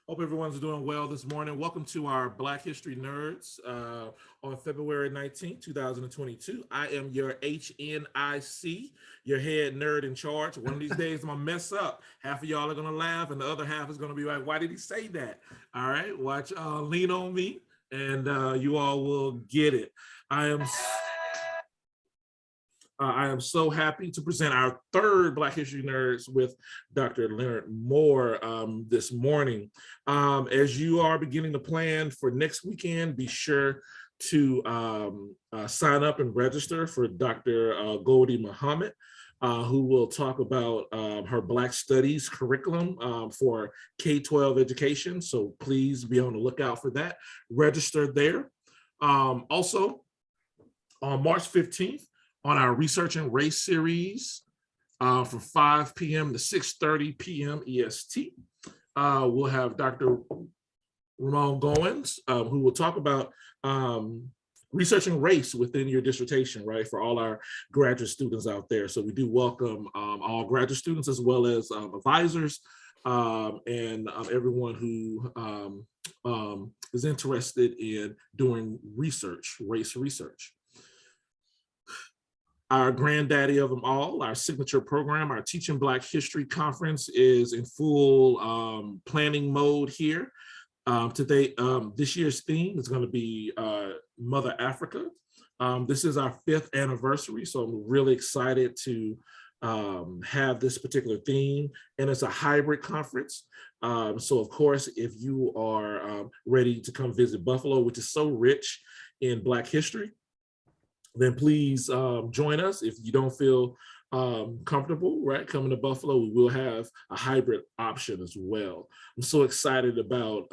Hope everyone's doing well this morning. Welcome to our Black History Nerds on February 19th, 2022. I am your HNIC, your head nerd in charge. One of these days I'm going to mess up. Half of y'all are going to laugh and the other half is going to be like, why did he say that? All right, watch, lean on me and you all will get it. I am so happy to present our third Black History Nerds with Dr. Leonard Moore this morning. As you are beginning to plan for next weekend, be sure to sign up and register for Dr. Goldie Muhammad, who will talk about her Black Studies curriculum for K-12 education. So please be on the lookout for that. Register there. Also, on March 15th, on our Research and Race series from 5 p.m. to 6:30 p.m. EST. We'll have Dr. Ramon Goins, who will talk about researching race within your dissertation, right, for all our graduate students out there. So we do welcome all graduate students as well as advisors and everyone who is interested in doing research, race research. Our granddaddy of them all, our signature program, our Teaching Black History Conference is in full planning mode here. Today, this year's theme is going to be Mother Africa. This is our 5th anniversary, so I'm really excited to have this particular theme, and it's a hybrid conference. So of course, if you are ready to come visit Buffalo, which is so rich in Black history, then please join us. If you don't feel comfortable, right, coming to Buffalo, we will have a hybrid option as well. I'm so excited about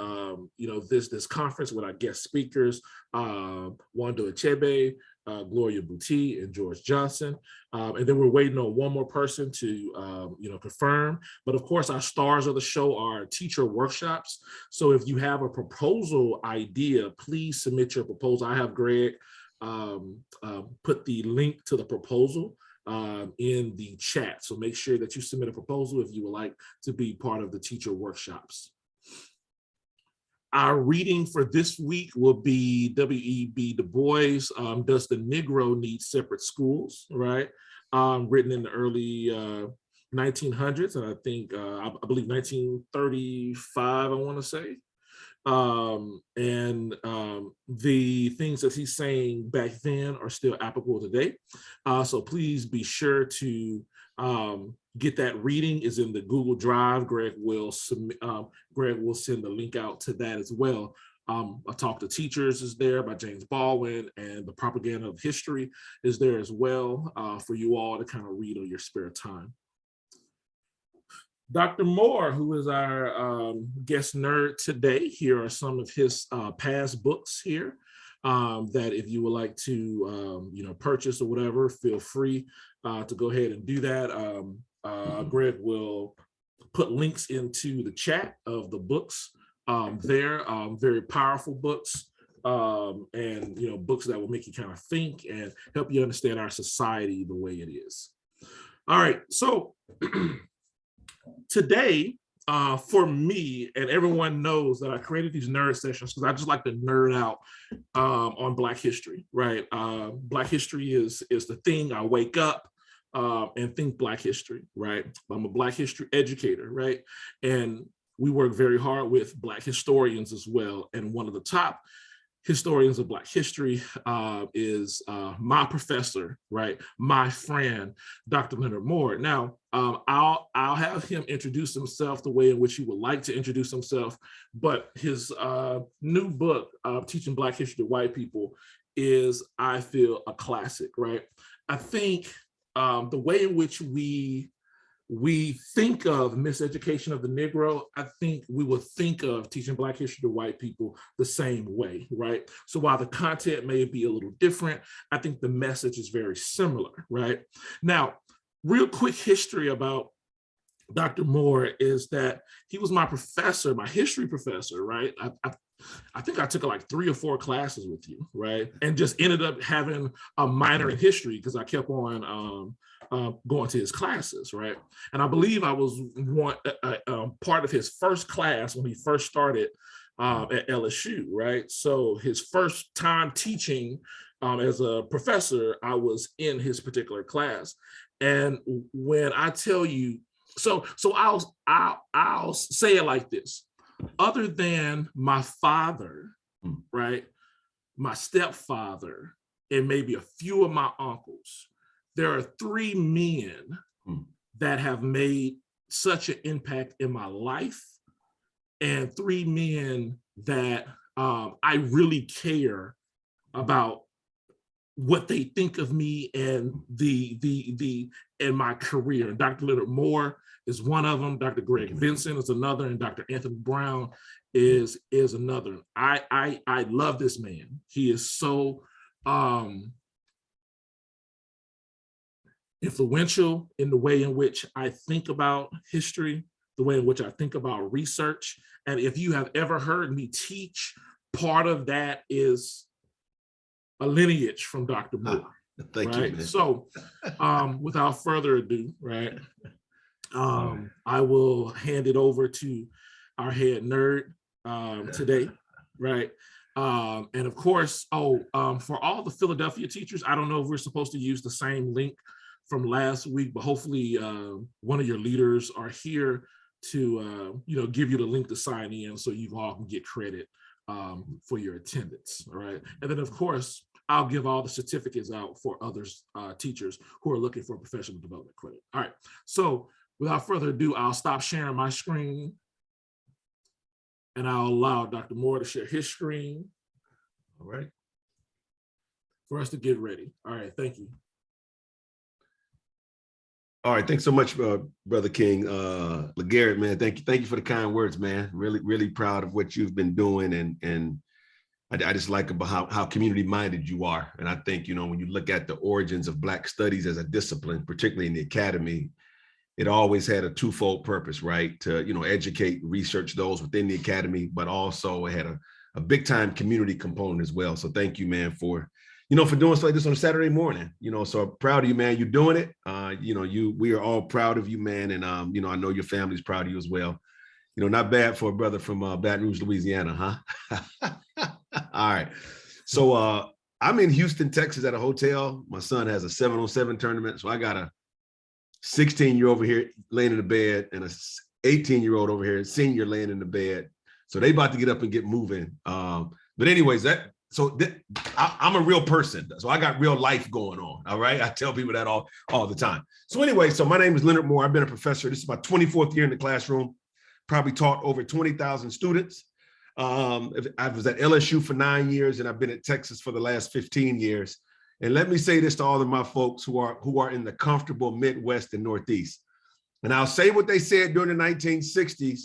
this conference with our guest speakers, Wando Achebe, Gloria Boutte, and George Johnson. And then we're waiting on one more person to confirm. But of course, our stars of the show are teacher workshops. So if you have a proposal idea, please submit your proposal. I have Greg put the link to the proposal in the chat. So make sure that you submit a proposal if you would like to be part of the teacher workshops. Our reading for this week will be W.E.B. Du Bois, Does the Negro Need Separate Schools, right? Written in the early 1900s, and I think, I believe 1935, I want to say. The things that he's saying back then are still applicable today. So please be sure to get that reading. Is in the Google Drive. Greg will send the link out to that as well. A Talk to Teachers is there by James Baldwin, and The Propaganda of History is there as well for you all to kind of read on your spare time. Dr. Moore, who is our guest nerd today, here are some of his past books here that if you would like to, purchase or whatever, feel free to go ahead and do that. Greg will put links into the chat of the books there, very powerful books, and, books that will make you kind of think and help you understand our society the way it is. All right, so today, for me, and everyone knows that I created these nerd sessions because I just like to nerd out on Black history, right? Black history is the thing. I wake up and think Black history, right? I'm a Black history educator, right? And we work very hard with Black historians as well. And one of the top historians of Black history is my professor, right? My friend, Dr. Leonard Moore. Now, I'll have him introduce himself the way in which he would like to introduce himself, but his new book, Teaching Black History to White People, is, I feel, a classic, right? I think the way in which we think of miseducation of the Negro, I think we will think of teaching Black history to white people the same way, right? So while the content may be a little different, I think the message is very similar, right? Now, real quick history about Dr. Moore is that he was my professor, my history professor, right? I think I took like 3 or 4 classes with you, right? And just ended up having a minor in history because I kept on going to his classes, right? And I believe I was part of his first class when he first started at LSU, right? So his first time teaching as a professor, I was in his particular class. And when I tell you, so I'll say it like this: other than my father, right, my stepfather, and maybe a few of my uncles, there are three men that have made such an impact in my life, and three men that I really care about what they think of me and and my career. And Dr. Leonard Moore is one of them. Dr. Greg Vincent is another, and Dr. Anthony Brown is another. I love this man. He is so influential in the way in which I think about history, the way in which I think about research. And if you have ever heard me teach, part of that is a lineage from Dr. Moore. Thank right? you, man. So without further ado, right, I will hand it over to our head nerd today, right? And of course, for all the Philadelphia teachers, I don't know if we're supposed to use the same link from last week, but hopefully one of your leaders are here to give you the link to sign in so you all can get credit for your attendance, all right? And then of course, I'll give all the certificates out for others, teachers who are looking for professional development credit. All right, so without further ado, I'll stop sharing my screen and I'll allow Dr. Moore to share his screen, all right, for us to get ready. All right, thank you. All right, thanks so much, Brother King. LeGarrette, man, thank you for the kind words, man. Really proud of what you've been doing, and I just like about how community-minded you are. And I think, when you look at the origins of Black studies as a discipline, particularly in the academy, it always had a twofold purpose, right? To, educate, research those within the academy, but also it had a big time community component as well. So thank you, man, for doing stuff like this on a Saturday morning, so proud of you, man. You're doing it. We are all proud of you, man. And, I know your family's proud of you as well. Not bad for a brother from Baton Rouge, Louisiana, huh? All right. So I'm in Houston, Texas at a hotel. My son has a 7-on-7 tournament. So I got a 16-year-old over here laying in the bed and a 18-year-old over here, senior, laying in the bed. So they about to get up and get moving. But anyways, I'm a real person. So I got real life going on. All right. I tell people that all the time. So anyway, so my name is Leonard Moore. I've been a professor. This is my 24th year in the classroom. Probably taught over 20,000 students. I was at LSU for 9 years, and I've been at Texas for the last 15 years. And let me say this to all of my folks who are in the comfortable Midwest and Northeast. And I'll say what they said during the 1960s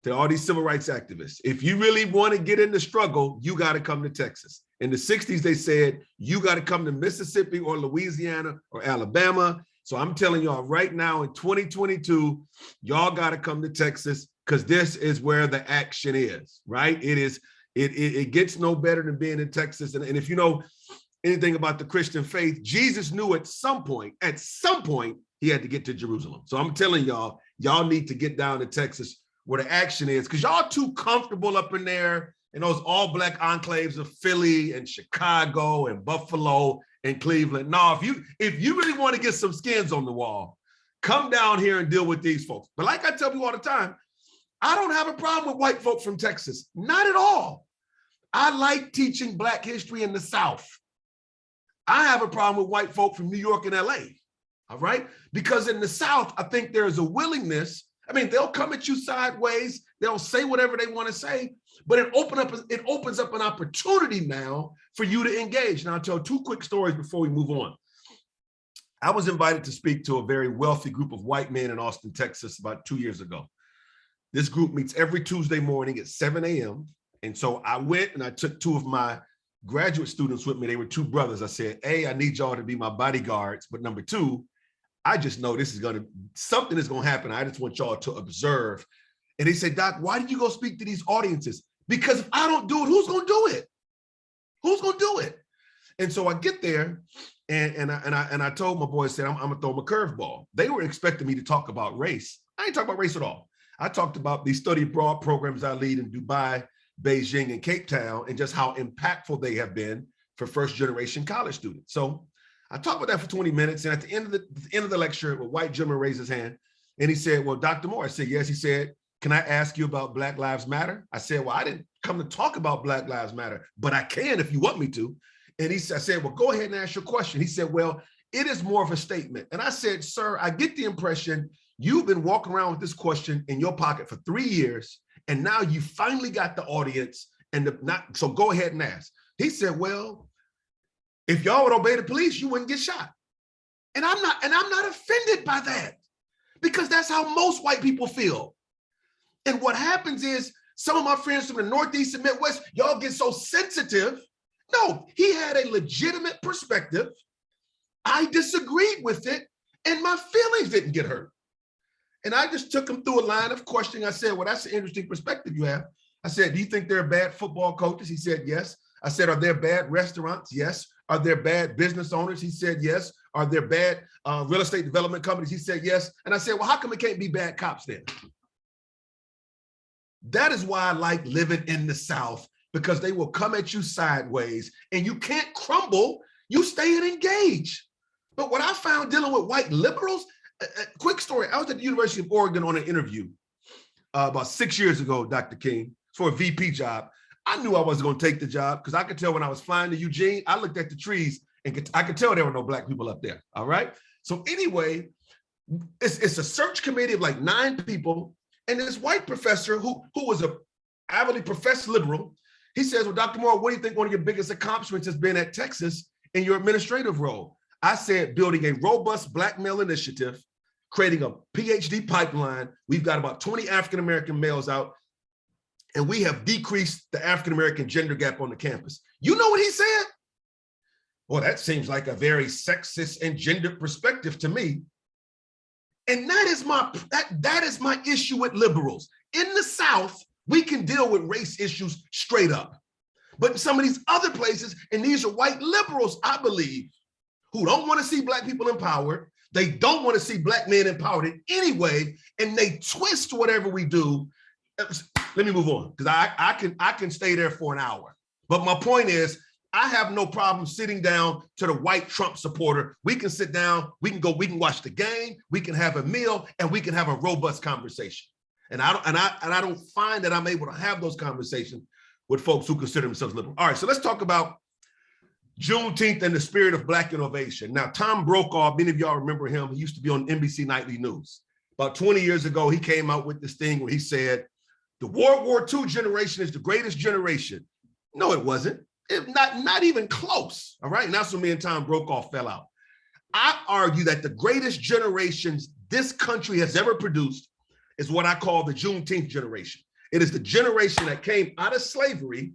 to all these civil rights activists. If you really want to get in the struggle, you got to come to Texas. In the 60s, they said, you got to come to Mississippi or Louisiana or Alabama. So I'm telling y'all right now in 2022, y'all got to come to Texas, because this is where the action is, right? It gets no better than being in Texas. And if you know anything about the Christian faith, Jesus knew at some point, he had to get to Jerusalem. So I'm telling y'all need to get down to Texas where the action is, because y'all too comfortable up in there in those all Black enclaves of Philly and Chicago and Buffalo and Cleveland. No, if you really want to get some skins on the wall, come down here and deal with these folks. But like I tell people all the time, I don't have a problem with white folk from Texas, not at all. I like teaching Black history in the South. I have a problem with white folk from New York and LA, all right? Because in the South, I think there's a willingness. I mean, they'll come at you sideways. They'll say whatever they want to say, but it opens up an opportunity now for you to engage. Now, I'll tell two quick stories before we move on. I was invited to speak to a very wealthy group of white men in Austin, Texas about 2 years ago. This group meets every Tuesday morning at 7 a.m. And so I went and I took two of my graduate students with me. They were two brothers. I said, hey, I need y'all to be my bodyguards. But number two, I just know something is going to happen. I just want y'all to observe. And they said, Doc, why did you go speak to these audiences? Because if I don't do it, who's going to do it? Who's going to do it? And so I get there and I told my boys, I'm going to throw them a curveball. They were expecting me to talk about race. I ain't talking about race at all. I talked about these study abroad programs I lead in Dubai, Beijing, and Cape Town, and just how impactful they have been for first generation college students. So I talked about that for 20 minutes. And at the end of the lecture, a white gentleman raised his hand and he said, well, Dr. Moore, I said, yes. He said, can I ask you about Black Lives Matter? I said, well, I didn't come to talk about Black Lives Matter, but I can if you want me to. And I said, well, go ahead and ask your question. He said, well, it is more of a statement. And I said, sir, I get the impression you've been walking around with this question in your pocket for 3 years, and now you finally got the audience, so go ahead and ask. He said, well, if y'all would obey the police, you wouldn't get shot. And I'm not offended by that, because that's how most white people feel. And what happens is some of my friends from the Northeast and Midwest, y'all get so sensitive. No, he had a legitimate perspective. I disagreed with it, and my feelings didn't get hurt. And I just took him through a line of questioning. I said, well, that's an interesting perspective you have. I said, do you think there are bad football coaches? He said, yes. I said, are there bad restaurants? Yes. Are there bad business owners? He said, yes. Are there bad real estate development companies? He said, yes. And I said, well, how come it can't be bad cops then? That is why I like living in the South, because they will come at you sideways and you can't crumble. You stay and engage. But what I found dealing with white liberals, quick story. I was at the University of Oregon on an interview about 6 years ago, Dr. King, for a VP job. I knew I wasn't going to take the job because I could tell when I was flying to Eugene, I looked at the trees and I could tell there were no Black people up there. All right. So anyway, it's a search committee of like 9 people. And this white professor who was a avidly professed liberal, he says, well, Dr. Moore, what do you think one of your biggest accomplishments has been at Texas in your administrative role? I said, building a robust Black male initiative, creating a PhD pipeline. We've got about 20 African-American males out, and we have decreased the African-American gender gap on the campus. You know what he said? Well, that seems like a very sexist and gendered perspective to me. And that is my issue with liberals. In the South, we can deal with race issues straight up. But in some of these other places, and these are white liberals, I believe, who don't want to see Black people empowered. They don't want to see Black men empowered in any way, and they twist whatever we do. Let me move on, because I can stay there for an hour. But my point is, I have no problem sitting down to the white Trump supporter. We can sit down, we can watch the game, we can have a meal, and we can have a robust conversation. And I don't find that I'm able to have those conversations with folks who consider themselves liberal. All right, so let's talk about Juneteenth and the spirit of Black innovation. Now, Tom Brokaw, many of y'all remember him. He used to be on NBC Nightly News. About 20 years ago, he came out with this thing where he said, the World War II generation is the greatest generation. No, it wasn't. Not even close, all right? And that's when me and Tom Brokaw fell out. I argue that the greatest generations this country has ever produced is what I call the Juneteenth generation. It is the generation that came out of slavery,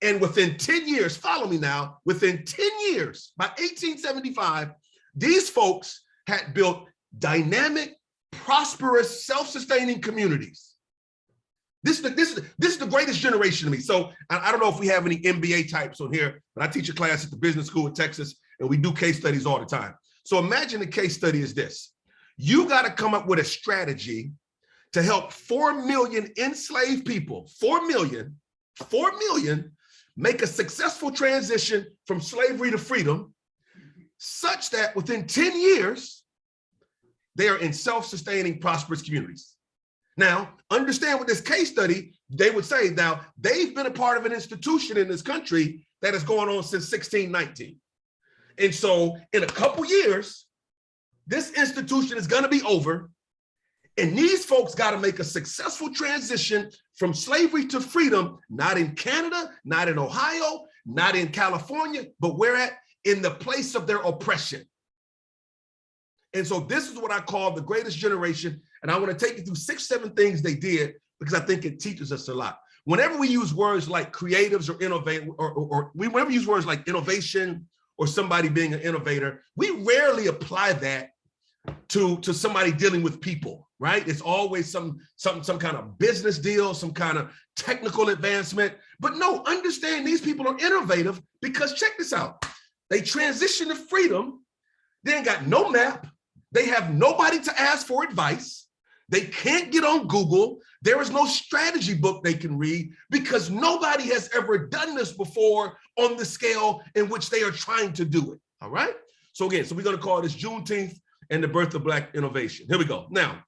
and within 10 years, follow me now, within 10 years, by 1875, these folks had built dynamic, prosperous, self-sustaining communities. This is the greatest generation to me. So I don't know if we have any MBA types on here, but I teach a class at the business school in Texas, and we do case studies all the time. So imagine the case study is this. You got to come up with a strategy to help 4 million enslaved people, 4 million, make a successful transition from slavery to freedom, such that within 10 years, they are in self-sustaining, prosperous communities. Now, understand with this case study, they would say, now, they've been a part of an institution in this country that has gone on since 1619. And so in a couple years, this institution is going to be over, and these folks got to make a successful transition from slavery to freedom, not in Canada, not in Ohio, not in California, but where at? In the place of their oppression. And so this is what I call the greatest generation. And I want to take you through 6, 7 things they did, because I think it teaches us a lot. Whenever we use words like creatives or innovate, or whenever we use words like innovation or somebody being an innovator, we rarely apply that to somebody dealing with people, right? It's always some kind of business deal, some kind of technical advancement. But no, understand these people are innovative because check this out. They transition to freedom. They ain't got no map. They have nobody to ask for advice. They can't get on Google. There is no strategy book they can read because nobody has ever done this before on the scale in which they are trying to do it, all right? So again, we're gonna call this Juneteenth and the birth of Black innovation. Here we go. Now,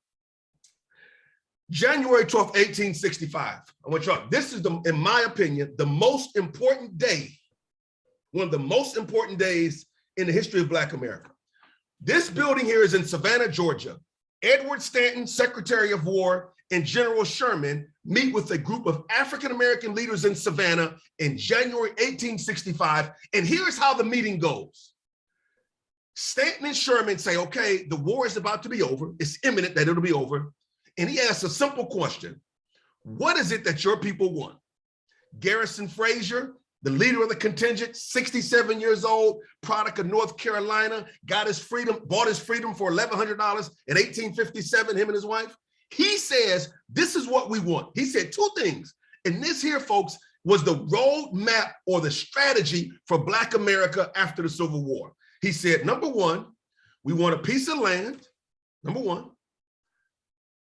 January 12th, 1865. I want y'all, this is, in my opinion, the most important day, one of the most important days in the history of Black America. This building here is in Savannah, Georgia. Edward Stanton, Secretary of War, and General Sherman meet with a group of African-American leaders in Savannah in January 1865. And here's how the meeting goes. Stanton and Sherman say, okay, the war is about to be over. It's imminent that it'll be over. And he asks a simple question. What is it that your people want? Garrison Frazier, the leader of the contingent, 67 years old, product of North Carolina, got his freedom, bought his freedom for $1,100 in 1857, him and his wife. He says, this is what we want. He said two things. And this here, folks, was the roadmap or the strategy for Black America after the Civil War. He said, number one, we want a piece of land, number one.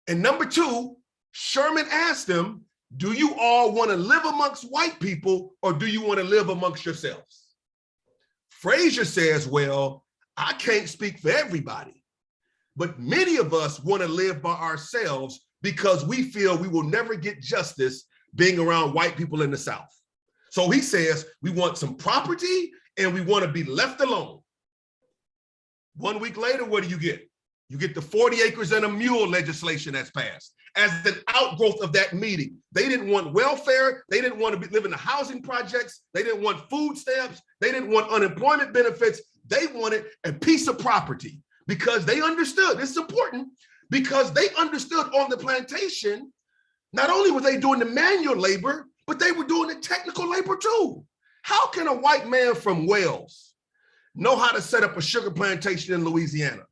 And number two, Sherman asked them, do you all want to live amongst white people or do you want to live amongst yourselves? Frazier says, well, I can't speak for everybody, but many of us want to live by ourselves because we feel we will never get justice being around white people in the South. So he says, we want some property and we want to be left alone. 1 week later, what do you get? You get the 40 acres and a mule legislation that's passed as an outgrowth of that meeting. They didn't want welfare. They didn't want to live in the housing projects. They didn't want food stamps. They didn't want unemployment benefits. They wanted a piece of property because they understood, this is important, because they understood on the plantation, not only were they doing the manual labor, but they were doing the technical labor too. How can a white man from Wales know how to set up a sugar plantation in Louisiana,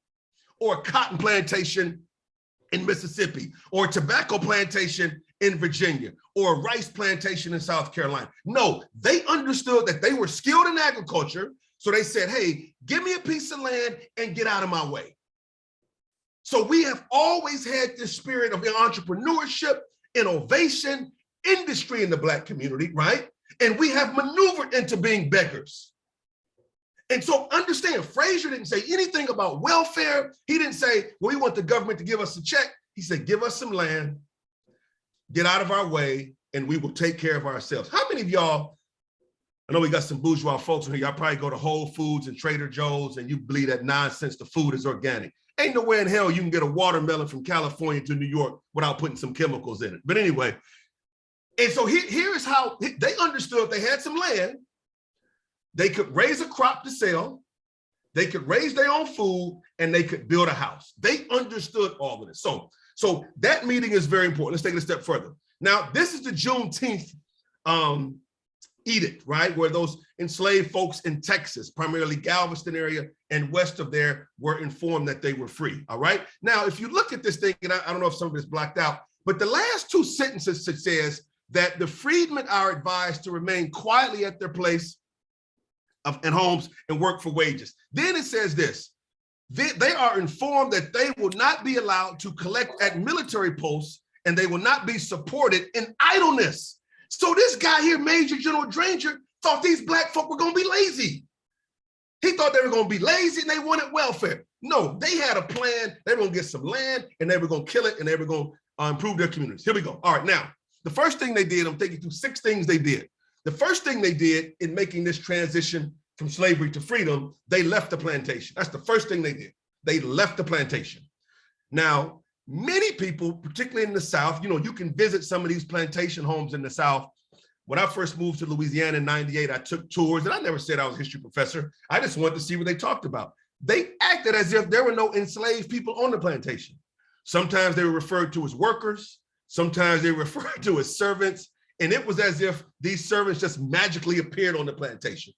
or a cotton plantation in Mississippi, or a tobacco plantation in Virginia, or a rice plantation in South Carolina? No, they understood that they were skilled in agriculture. So they said, hey, give me a piece of land and get out of my way. So we have always had this spirit of entrepreneurship, innovation, industry in the Black community, right? And we have maneuvered into being beggars. And so understand, Frazier didn't say anything about welfare. He didn't say, well, we want the government to give us a check. He said, give us some land, get out of our way, and we will take care of ourselves. How many of y'all, I know we got some bourgeois folks in here, y'all probably go to Whole Foods and Trader Joe's and you believe that nonsense, the food is organic. Ain't nowhere in hell you can get a watermelon from California to New York without putting some chemicals in it. But anyway, and so here is how they understood. They had some land. They could raise a crop to sell, they could raise their own food, and they could build a house. They understood all of this. So that meeting is very important. Let's take it a step further. Now, this is the Juneteenth edict, right? Where those enslaved folks in Texas, primarily Galveston area and west of there, were informed that they were free, all right? Now, if you look at this thing, and I don't know if some of it's blacked out, but the last two sentences says that the freedmen are advised to remain quietly at their place and homes and work for wages. Then it says this, they are informed that they will not be allowed to collect at military posts and they will not be supported in idleness. So this guy here, Major General Granger, thought these Black folk were gonna be lazy. He thought they were gonna be lazy and they wanted welfare. No, they had a plan. They were gonna get some land and they were gonna kill it and they were gonna improve their communities. Here we go. All right, now, the first thing they did, I'm taking you through 6 things they did. The first thing they did in making this transition from slavery to freedom, they left the plantation. That's the first thing they did. They left the plantation. Now, many people, particularly in the South, you know, you can visit some of these plantation homes in the South. When I first moved to Louisiana in '98, I took tours, and I never said I was a history professor. I just wanted to see what they talked about. They acted as if there were no enslaved people on the plantation. Sometimes they were referred to as workers. Sometimes they were referred to as servants. And it was as if these servants just magically appeared on the plantation.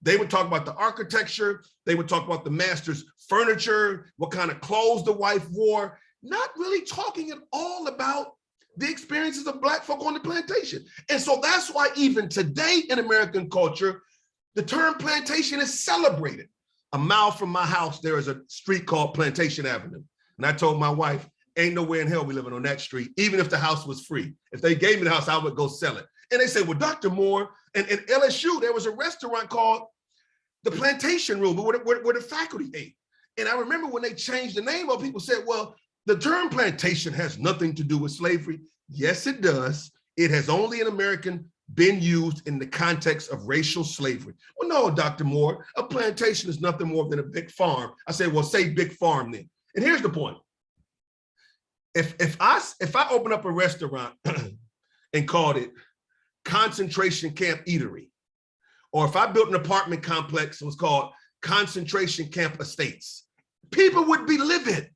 They would talk about the architecture. They would talk about the master's furniture, what kind of clothes the wife wore, not really talking at all about the experiences of Black folk on the plantation. And so that's why even today in American culture, the term plantation is celebrated. A mile from my house, there is a street called Plantation Avenue. And I told my wife, ain't no way in hell we living on that street, even if the house was free. If they gave me the house, I would go sell it. And they say, well, Dr. Moore, and in LSU, there was a restaurant called the Plantation Room, where the faculty ate. And I remember when they changed the name of, people said, well, the term plantation has nothing to do with slavery. Yes, it does. It has only in American been used in the context of racial slavery. Well, no, Dr. Moore, a plantation is nothing more than a big farm. I said, well, say big farm then. And here's the point. If I open up a restaurant and called it Concentration Camp Eatery, or if I built an apartment complex and was called Concentration Camp Estates, people would be livid.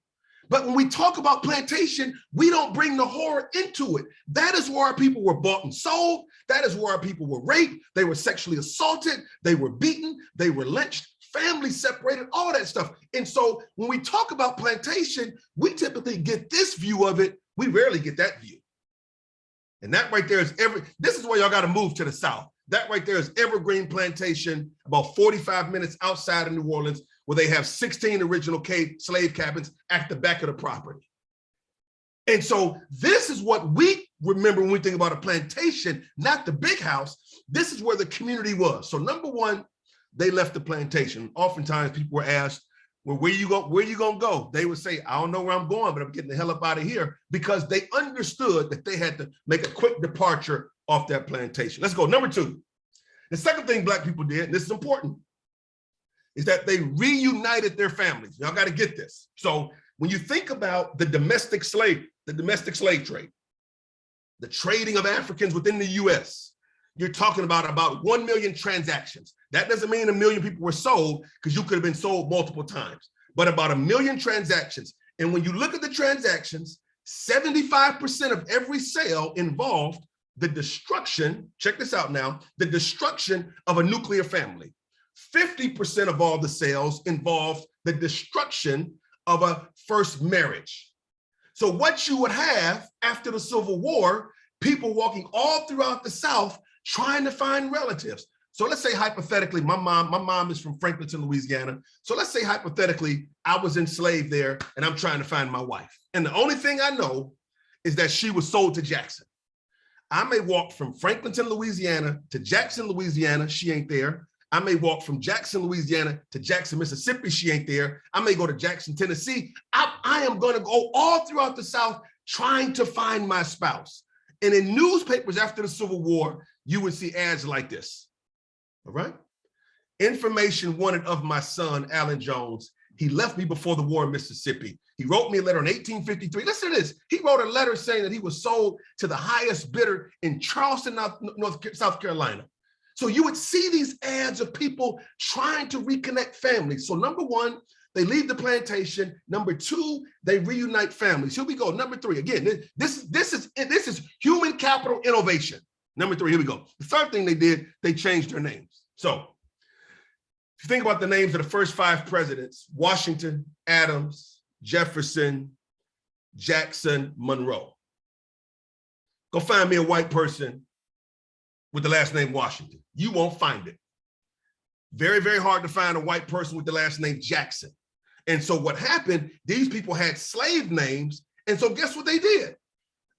But when we talk about plantation, we don't bring the horror into it. That is where our people were bought and sold. That is where our people were raped. They were sexually assaulted. They were beaten. They were lynched, families separated, all that stuff. And so when we talk about plantation, we typically get this view of it. We rarely get that view. And that right there is this is where y'all got to move to the South. That right there is Evergreen Plantation, about 45 minutes outside of New Orleans, where they have 16 original slave cabins at the back of the property. And so this is what we remember when we think about a plantation, not the big house. This is where the community was. So number one, they left the plantation. Oftentimes people were asked, well, where you gonna go? They would say, I don't know where I'm going, but I'm getting the hell up out of here, because they understood that they had to make a quick departure off that plantation. Let's go. Number two, the second thing Black people did, and this is important, is that they reunited their families. Y'all got to get this. So when you think about the domestic slave trade, the trading of Africans within the US, you're talking about 1 million transactions. That doesn't mean 1 million people were sold, because you could have been sold multiple times, but about 1 million transactions. And when you look at the transactions, 75% of every sale involved the destruction, check this out now, the destruction of a nuclear family. 50% of all the sales involved the destruction of a first marriage. So what you would have after the Civil War, people walking all throughout the South trying to find relatives. So let's say hypothetically, my mom is from Franklinton, Louisiana. So let's say hypothetically, I was enslaved there and I'm trying to find my wife. And the only thing I know is that she was sold to Jackson. I may walk from Franklinton, Louisiana to Jackson, Louisiana, she ain't there. I may walk from Jackson, Louisiana to Jackson, Mississippi, she ain't there. I may go to Jackson, Tennessee. I am gonna go all throughout the South trying to find my spouse. And in newspapers after the Civil War, you would see ads like this, all right? Information wanted of my son, Alan Jones. He left me before the war in Mississippi. He wrote me a letter in 1853. Listen to this. He wrote a letter saying that he was sold to the highest bidder in Charleston, South Carolina. So you would see these ads of people trying to reconnect families. So number one, they leave the plantation. Number two, they reunite families. Here we go. Number three, again, this is human capital innovation. Number three, here we go. The third thing they did, they changed their names. So if you think about the names of the first 5 presidents, Washington, Adams, Jefferson, Jackson, Monroe. Go find me a white person with the last name Washington. You won't find it. Very, very hard to find a white person with the last name Jackson. And so what happened, these people had slave names. And so guess what they did?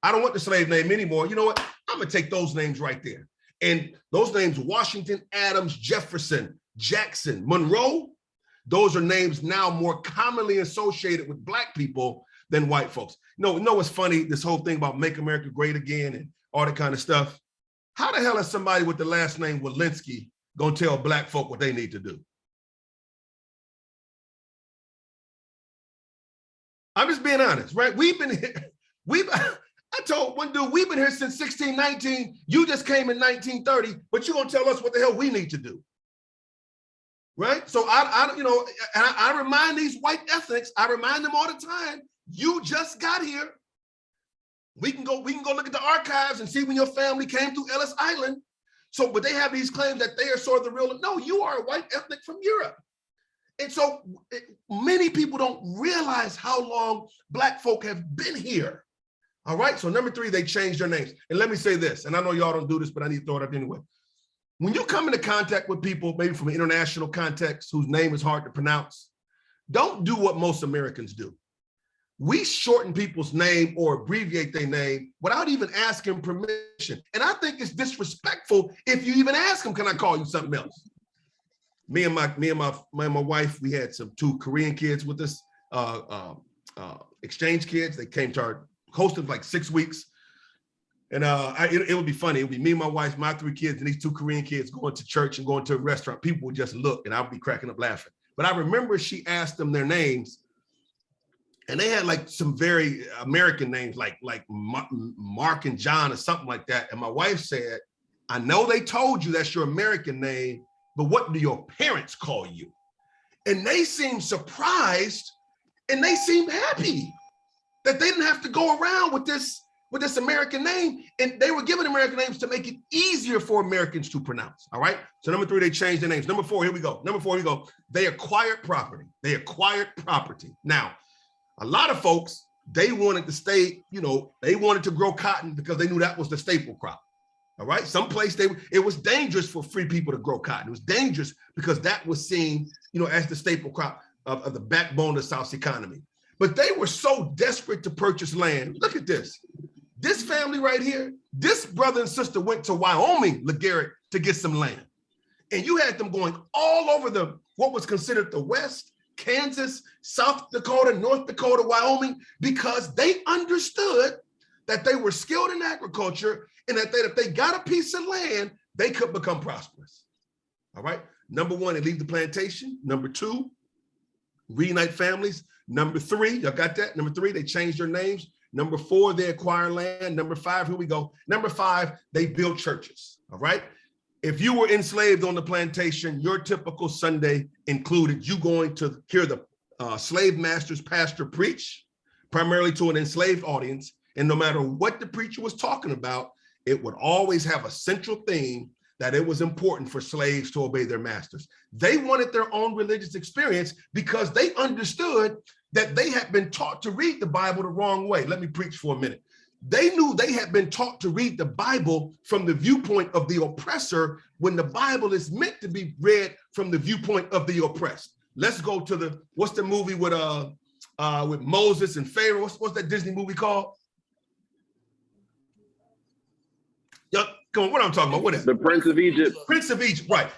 I don't want the slave name anymore. You know what? I'm gonna take those names right there. And those names, Washington, Adams, Jefferson, Jackson, Monroe, those are names now more commonly associated with Black people than white folks. You know what's funny? This whole thing about Make America Great Again and all that kind of stuff. How the hell is somebody with the last name Walensky gonna tell Black folk what they need to do? I'm just being honest, right? We've been here, I told one dude, we've been here since 1619. You just came in 1930, but you're gonna tell us what the hell we need to do, right? So I remind these white ethnics, I remind them all the time, you just got here. We can go look at the archives and see when your family came through Ellis Island. So, but they have these claims that they are sort of the real, no, you are a white ethnic from Europe. And so many people don't realize how long Black folk have been here. All right, so number three, they changed their names. And let me say this, and I know y'all don't do this, but I need to throw it up anyway. When you come into contact with people, maybe from an international context, whose name is hard to pronounce, don't do what most Americans do. we shorten people's name or abbreviate their name without even asking permission. And I think it's disrespectful if you even ask them, can I call you something else? Me and my wife, we had two Korean kids with us, exchange kids. They came to our hosted like 6 weeks. And it would be funny. It would be me and my wife, my 3 kids, and these 2 Korean kids going to church and going to a restaurant. People would just look and I would be cracking up laughing. But I remember she asked them their names. And they had like some very American names, like Mark and John or something like that. And my wife said, I know they told you that's your American name, but what do your parents call you? And they seemed surprised and they seemed happy that they didn't have to go around with this American name. And they were given American names to make it easier for Americans to pronounce. All right. So number 3, they changed their names. Number 4, here we go. Number 4, here we go. They acquired property. Now, a lot of folks, they wanted to stay, they wanted to grow cotton because they knew that was the staple crop. All right. Someplace it was dangerous for free people to grow cotton. It was dangerous because that was seen, as the staple crop of the backbone of the South's economy. But they were so desperate to purchase land. Look at this. This family right here, this brother and sister went to Wyoming, LeGarrette, to get some land. And you had them going all over what was considered the West, Kansas, South Dakota, North Dakota, Wyoming, because they understood that they were skilled in agriculture and that if they got a piece of land, they could become prosperous. All right. Number 1, they leave the plantation. Number 2, reunite families. Number 3, y'all got that? Number 3, they changed their names. Number 4, they acquire land. Number 5, here we go. Number 5, they build churches. All right. If you were enslaved on the plantation, your typical Sunday included you going to hear the slave master's pastor preach, primarily to an enslaved audience. And no matter what the preacher was talking about, it would always have a central theme that it was important for slaves to obey their masters. They wanted their own religious experience because they understood that they had been taught to read the Bible the wrong way. Let me preach for a minute. They knew they had been taught to read the Bible from the viewpoint of the oppressor when the Bible is meant to be read from the viewpoint of the oppressed. Let's go to what's the movie with Moses and Pharaoh? What's that Disney movie called? Yo, come on, what I'm talking about? What is it? The Prince of Egypt. Prince of Egypt, right.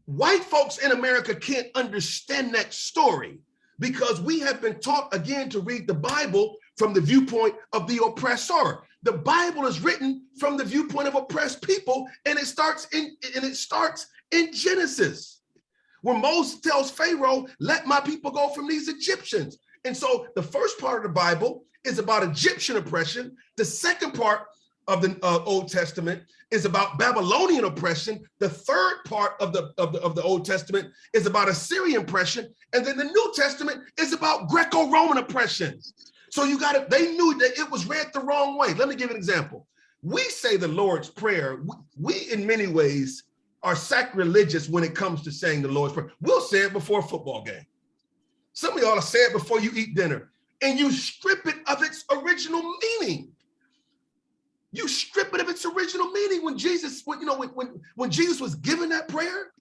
White folks in America can't understand that story because we have been taught again to read the Bible from the viewpoint of the oppressor. The Bible is written from the viewpoint of oppressed people, and it starts in Genesis, where Moses tells Pharaoh, let my people go from these Egyptians. And so the first part of the Bible is about Egyptian oppression. The second part of the Old Testament is about Babylonian oppression. The third part of the Old Testament is about Assyrian oppression. And then the New Testament is about Greco-Roman oppression. So they knew that it was read the wrong way. Let me give you an example. We say the Lord's Prayer. We in many ways are sacrilegious when it comes to saying the Lord's Prayer. We'll say it before a football game. Some of y'all will say it before you eat dinner, and you strip it of its original meaning. You strip it of its original meaning when Jesus was given that prayer,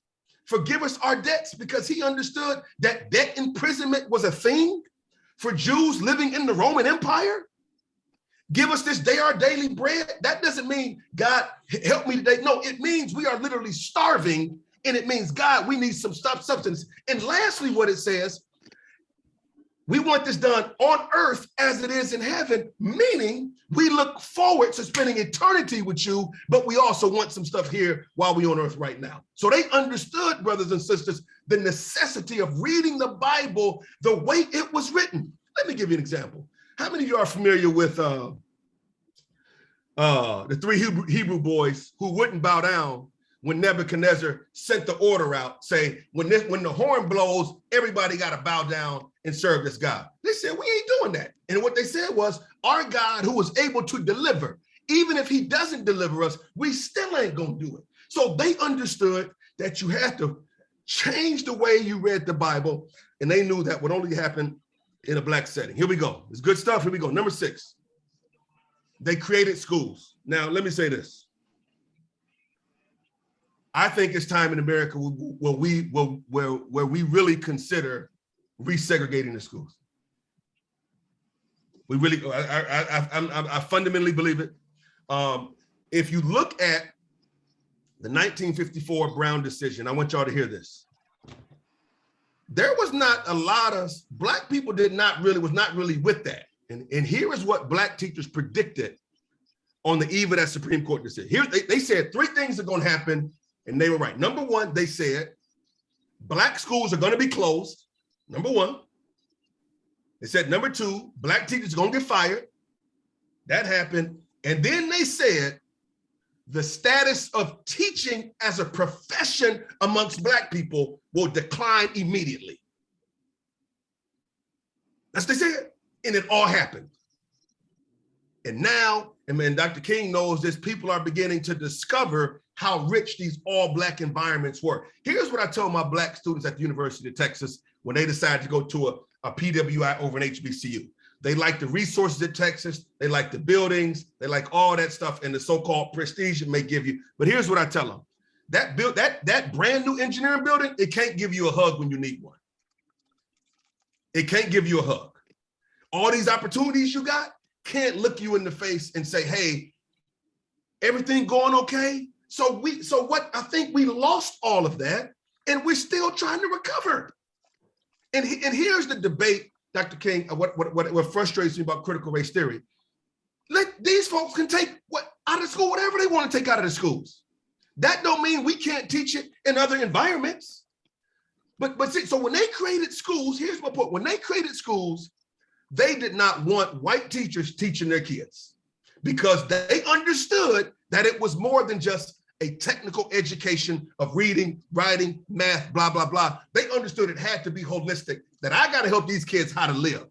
forgive us our debts, because he understood that debt imprisonment was a thing for Jews living in the Roman Empire. Give us this day our daily bread. That doesn't mean, God, help me today. No, it means we are literally starving, and it means, God, we need some substance. And lastly, what it says, we want this done on earth as it is in heaven, meaning we look forward to spending eternity with you, but we also want some stuff here while we're on earth right now. So they understood, brothers and sisters, the necessity of reading the Bible the way it was written. Let me give you an example. How many of you are familiar with the 3 Hebrew boys who wouldn't bow down when Nebuchadnezzar sent the order out, say, when the horn blows, everybody got to bow down and serve this God? They said, we ain't doing that. And what they said was, our God who was able to deliver, even if he doesn't deliver us, we still ain't going to do it. So they understood that you had to change the way you read the Bible, and they knew that would only happen in a Black setting. Here we go. It's good stuff. Here we go. Number 6, they created schools. Now, let me say this. I think it's time in America where we really consider resegregating the schools. We really, I fundamentally believe it. If you look at the 1954 Brown decision, I want y'all to hear this. There was not a lot of, Black people was not really with that. And here is what Black teachers predicted on the eve of that Supreme Court decision. Here, they said 3 things are going to happen, and they were right. Number one, they said Black schools are going to be closed. Number one. They said number 2, Black teachers are going to get fired. That happened. And then they said the status of teaching as a profession amongst Black people will decline immediately. That's what they said. And it all happened. And now, and man, Dr. King knows this, people are beginning to discover how rich these all Black environments were. Here's what I told my Black students at the University of Texas when they decided to go to a PWI over an HBCU. They like the resources at Texas, they like the buildings, they like all that stuff and the so-called prestige it may give you. But here's what I tell them. That brand new engineering building, it can't give you a hug when you need one. It can't give you a hug. All these opportunities you got can't look you in the face and say, hey, everything going okay? So what, I think we lost all of that and we're still trying to recover. And here's the debate, Dr. King, what frustrates me about critical race theory. These folks can take out of school whatever they want to take out of the schools. That don't mean we can't teach it in other environments. But see, so when they created schools, here's my point. When they created schools, they did not want white teachers teaching their kids because they understood that it was more than just a technical education of reading, writing, math, blah, blah, blah. They understood it had to be holistic, that I got to help these kids how to live.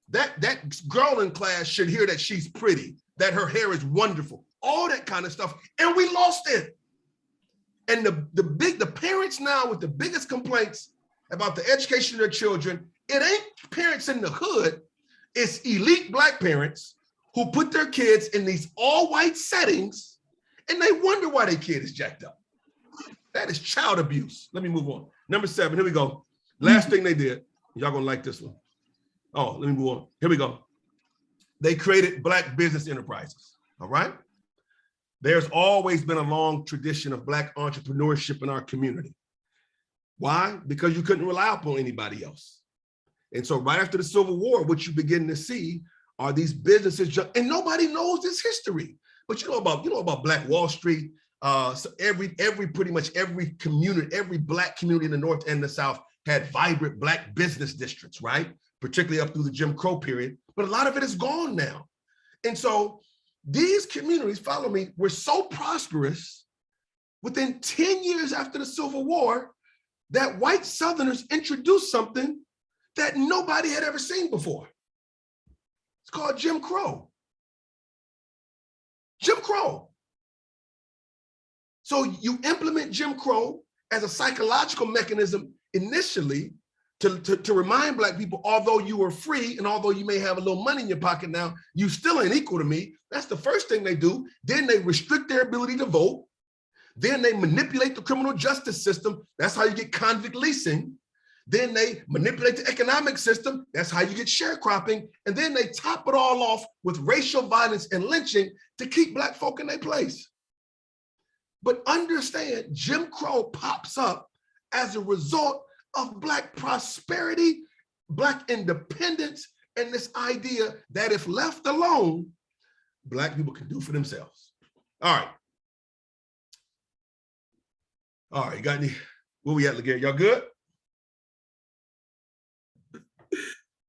That girl in class should hear that she's pretty, that her hair is wonderful, all that kind of stuff. And we lost it. And the parents now with the biggest complaints about the education of their children, it ain't parents in the hood, it's elite Black parents who put their kids in these all white settings and they wonder why their kid is jacked up. That is child abuse. Let me move on. Number 7, here we go. Last thing they did, y'all gonna like this one. Oh, let me move on. Here we go. They created Black business enterprises, all right? There's always been a long tradition of Black entrepreneurship in our community. Why? Because you couldn't rely upon anybody else. And so right after the Civil War, what you begin to see are these businesses, and nobody knows this history. But you know about Black Wall Street. So pretty much every community, every Black community in the North and the South had vibrant Black business districts, right? Particularly up through the Jim Crow period. But a lot of it is gone now. And so these communities, follow me, were so prosperous within 10 years after the Civil War that white Southerners introduced something that nobody had ever seen before. It's called Jim Crow. Jim Crow. So you implement Jim Crow as a psychological mechanism initially to remind Black people, although you were free and although you may have a little money in your pocket now, you still ain't equal to me. That's the first thing they do. Then they restrict their ability to vote. Then they manipulate the criminal justice system. That's how you get convict leasing. Then they manipulate the economic system. That's how you get sharecropping. And then they top it all off with racial violence and lynching to keep Black folk in their place. But understand, Jim Crow pops up as a result of Black prosperity, Black independence, and this idea that if left alone, Black people can do for themselves. All right. All right, you got any, where we at, LeGarrette? Y'all good?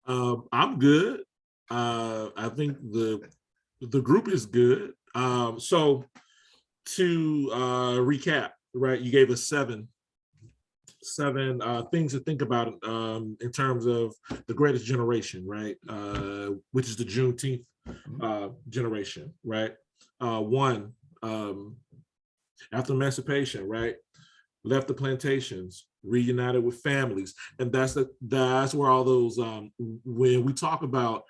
I'm good. I think the group is good. So to recap, right? You gave us seven things to think about in terms of the greatest generation, right? Which is the Juneteenth generation, right? One, after emancipation, right? Left the plantations, reunited with families. And that's where all those, when we talk about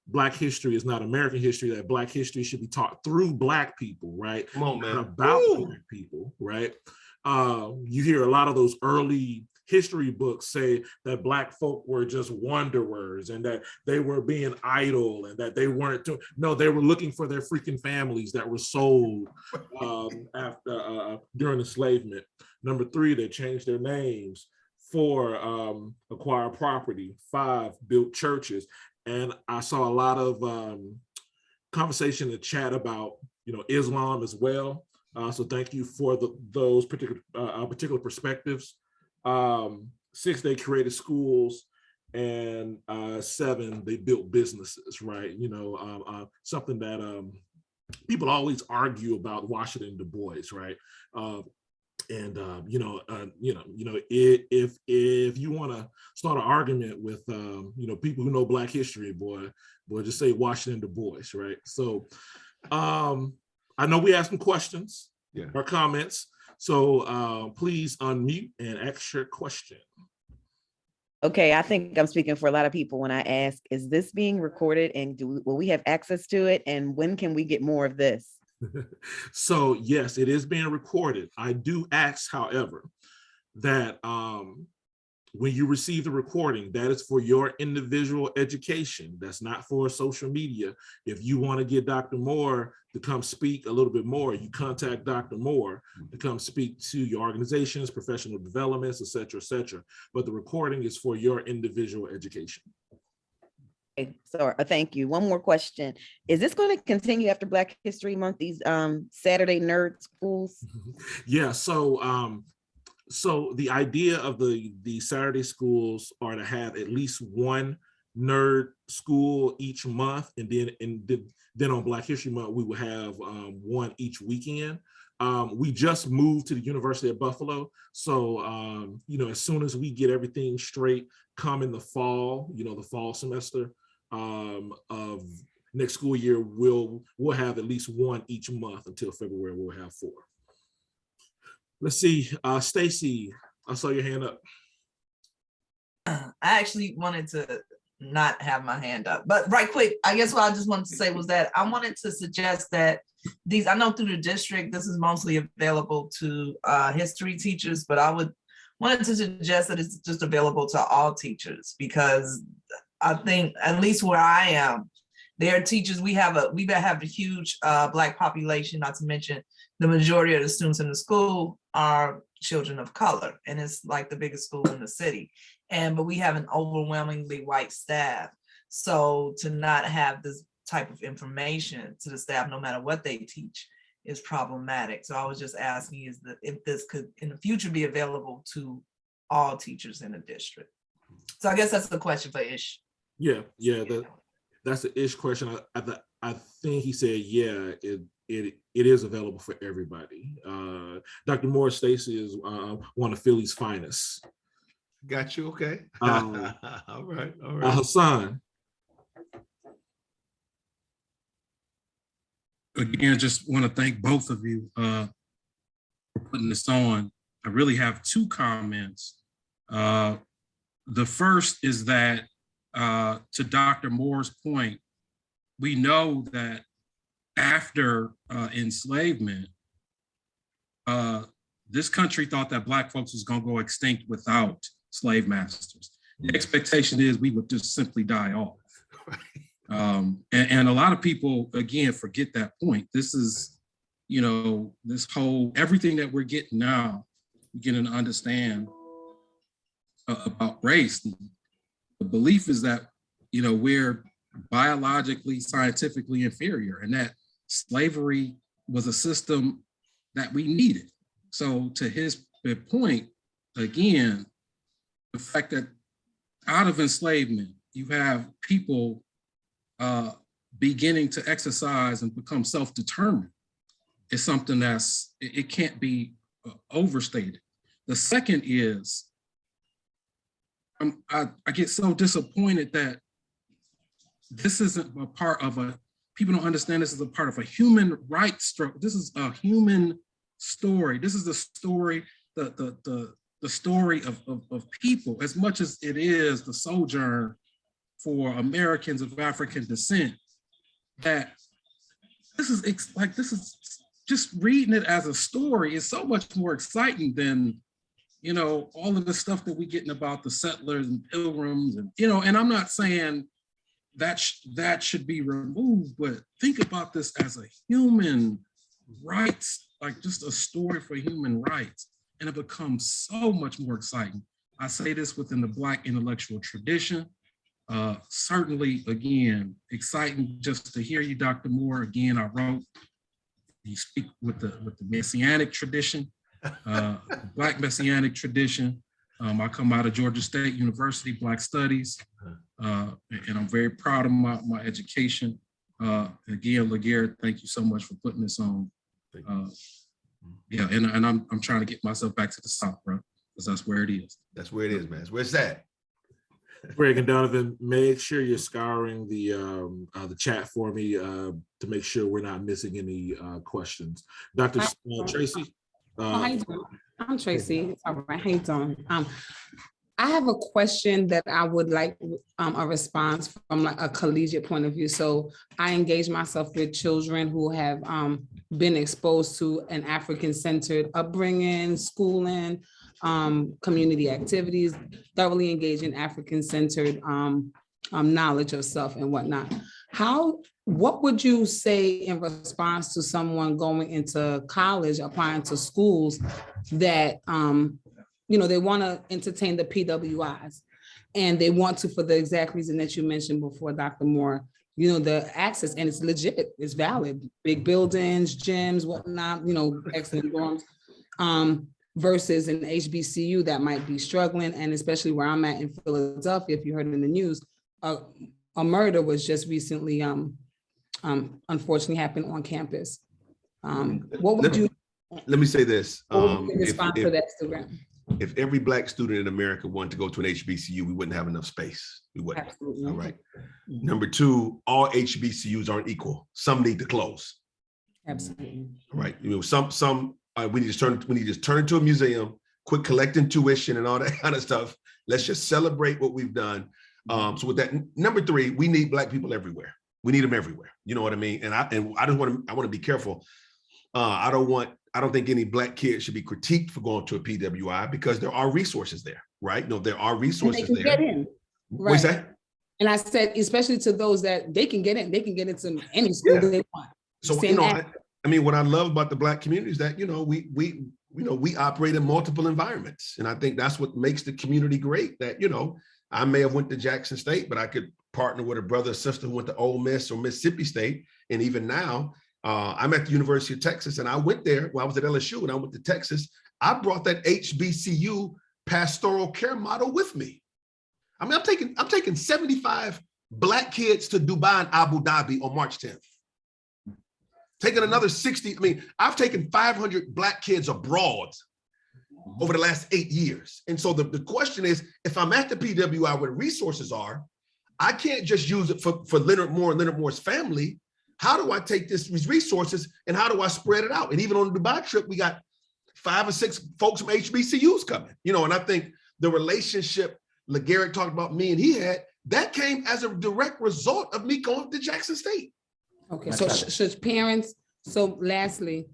Black history is not American history, that Black history should be taught through Black people, right? Come on, man. Not about Black people, right? You hear a lot of those early history books say that Black folk were just wanderers and that they were being idle and that they weren't doing, no, they were looking for their freaking families that were sold after during enslavement. Number 3, they changed their names. 4, acquire property. 5, built churches. And I saw a lot of conversation in the chat about, Islam as well. So thank you for those particular perspectives. 6, they created schools, and 7, they built businesses, right? Something that people always argue about Washington Du Bois, right? If you want to start an argument with people who know Black history, boy, just say Washington Du Bois, right? So I know we asked some questions or comments, so please unmute and ask your question. Okay, I think I'm speaking for a lot of people when I ask, is this being recorded and will we have access to it? And when can we get more of this? So yes, it is being recorded. I do ask, however, that when you receive the recording, that is for your individual education. That's not for social media. If you want to get Dr. Moore to come speak a little bit more, you contact Dr. Moore to come speak to your organizations, professional developments, et cetera, et cetera. But the recording is for your individual education. Okay, so thank you. One more question. Is this going to continue after Black History Month, these Saturday nerd schools? Yeah, so the idea of the Saturday schools are to have at least one nerd school each month, and then on Black History Month we will have one each weekend. We just moved to the University of Buffalo, so as soon as we get everything straight, come in the fall, the fall semester of next school year, we'll have at least one each month until February. We'll have 4. Let's see, Stacy, I saw your hand up. I actually wanted to not have my hand up, but right quick, I guess what I just wanted to say was that I wanted to suggest that I know through the district, this is mostly available to history teachers, but I wanted to suggest that it's just available to all teachers, because I think, at least where I am, there are teachers, we have a huge Black population, not to mention the majority of the students in the school are children of color, and it's like the biggest school in the city. But we have an overwhelmingly white staff. So to not have this type of information to the staff, no matter what they teach, is problematic. So I was just asking if this could in the future be available to all teachers in the district. So I guess that's the question for Ish. Yeah, that's the Ish question. I think he said, yeah, it is available for everybody. Dr. Moore Stacy is one of Philly's finest. Got you. Okay. All right. Hassan. Again, just want to thank both of you for putting this on. I really have 2 comments. The first is that to Dr. Moore's point, we know that after enslavement, this country thought that Black folks was going to go extinct without slave masters. The expectation is we would just simply die off. And a lot of people, again, forget that point. This is, this whole, everything that we're getting now, beginning to understand about race. The belief is that, we're biologically, scientifically inferior, and that slavery was a system that we needed. So to his point, again, the fact that out of enslavement, you have people beginning to exercise and become self-determined is something it can't be overstated. The second is, I get so disappointed that this isn't a part of people don't understand this is a part of a human rights struggle. This is a human story. This is the story, the story of people, as much as it is the sojourn for Americans of African descent. That this is just reading it as a story is so much more exciting than you know, all of the stuff that we're getting about the settlers and pilgrims, and, you know, and I'm not saying that that should be removed, but think about this as a human rights, like just a story for human rights. And it becomes so much more exciting. I say this within the Black intellectual tradition. Certainly, again, exciting just to hear you, Dr. Moore. Again, I wrote, you speak with the Messianic tradition, Black Messianic tradition. I come out of Georgia State University, Black Studies, and I'm very proud of my education. Again, LeGarrette, thank you so much for putting this on. Yeah, and I'm trying to get myself back to the South, bro, because that's where it is. That's where it is, man. That's where it's at. Greg and Donovan, make sure you're scouring the chat for me to make sure we're not missing any questions. Dr. Tracy. How you doing? I'm Tracy. All right, how you doing? I have a question that I would like a response from like a collegiate point of view. So I engage myself with children who have been exposed to an African-centered upbringing, schooling, community activities, thoroughly engaged in African-centered knowledge of self and whatnot. What would you say in response to someone going into college, applying to schools that, you know, they want to entertain the PWIs and they want to, for the exact reason that you mentioned before, Dr. Moore, you know, the access, and it's legit, it's valid, big buildings, gyms, whatnot, you know, excellent dorms, versus an HBCU that might be struggling. And especially where I'm at in Philadelphia, if you heard in the news, a murder was just recently, unfortunately happened on campus. What would you? Let me say this. Respond to that student? If every Black student in America wanted to go to an HBCU, we wouldn't have enough space. We wouldn't. Absolutely. All right. Number two, all HBCUs aren't equal. Some need to close. Absolutely. All right. You know, some we need to turn it into a museum, quit collecting tuition and all that kind of stuff. Let's just celebrate what we've done. So with that, number three, we need Black people everywhere. We need them everywhere. You know what I mean? And I want to be careful. I don't think any Black kids should be critiqued for going to a PWI because there are resources there, right? No, there are resources there. Get in. Right. What's that? And I said, especially to those that they can get in, they can get into any school they want. So, you know, I mean, what I love about the Black community is that, you know, we operate in multiple environments. And I think that's what makes the community great, that, you know, I may have went to Jackson State, but I could partner with a brother or sister who went to Ole Miss or Mississippi State. And even now, I'm at the University of Texas, and I went there. Well, I was at LSU and I went to Texas. I brought that HBCU pastoral care model with me. I mean, I'm taking 75 Black kids to Dubai and Abu Dhabi on March 10th. Taking another 60. I mean, I've taken 500 Black kids abroad over the last 8 years. And so the question is, if I'm at the PWI where the resources are, I can't just use it for Leonard Moore and Leonard Moore's family. How do I take these resources and how do I spread it out? And even on the Dubai trip, we got 5 or 6 folks from HBCUs coming, you know, and I think the relationship LeGarrette talked about me and he had, that came as a direct result of me going to Jackson State. Okay, so should parents, so lastly,